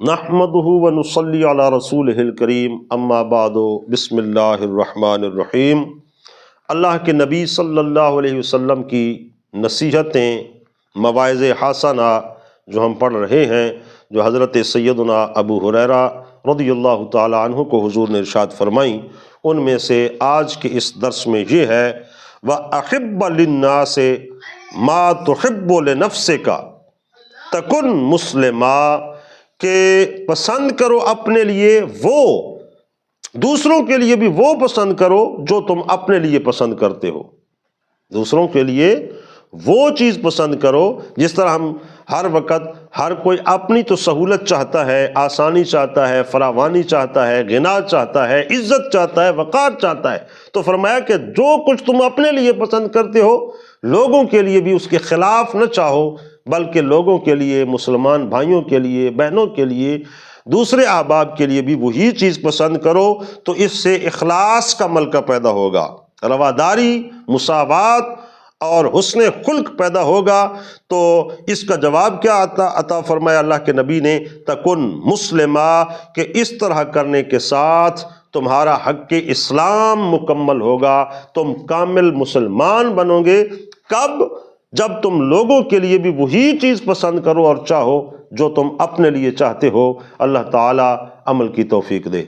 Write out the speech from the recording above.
نحمدہ ونصلی علی رسولہ الکریم اما بعد بسم اللہ الرحمن الرحیم۔ اللہ کے نبی صلی اللہ علیہ وسلم کی نصیحتیں، مواعظ حسنہ جو ہم پڑھ رہے ہیں، جو حضرت سیدنا ابو ہریرہ رضی اللہ تعالی عنہ کو حضور نے ارشاد فرمائیں، ان میں سے آج کے اس درس میں یہ ہے وَأَحِبَّ لِلنَّاسِ مَا تُحِبُّ لِنَفْسِكَ تَكُنْ مُسْلِمًا، کہ پسند کرو اپنے لیے وہ، دوسروں کے لیے بھی وہ پسند کرو جو تم اپنے لیے پسند کرتے ہو۔ دوسروں کے لیے وہ چیز پسند کرو، جس طرح ہم ہر وقت ہر کوئی اپنی تو سہولت چاہتا ہے، آسانی چاہتا ہے، فراوانی چاہتا ہے، غنا چاہتا ہے، عزت چاہتا ہے، وقار چاہتا ہے، تو فرمایا کہ جو کچھ تم اپنے لیے پسند کرتے ہو لوگوں کے لیے بھی اس کے خلاف نہ چاہو، بلکہ لوگوں کے لیے، مسلمان بھائیوں کے لیے، بہنوں کے لیے، دوسرے احباب کے لیے بھی وہی چیز پسند کرو، تو اس سے اخلاص کا ملکہ پیدا ہوگا، رواداری، مساوات اور حسن خلق پیدا ہوگا۔ تو اس کا جواب کیا عطا فرمایا اللہ کے نبی نے؟ تکن مسلمہ، کہ اس طرح کرنے کے ساتھ تمہارا حق اسلام مکمل ہوگا، تم کامل مسلمان بنو گے۔ کب؟ جب تم لوگوں کے لیے بھی وہی چیز پسند کرو اور چاہو جو تم اپنے لیے چاہتے ہو۔ اللہ تعالی عمل کی توفیق دے۔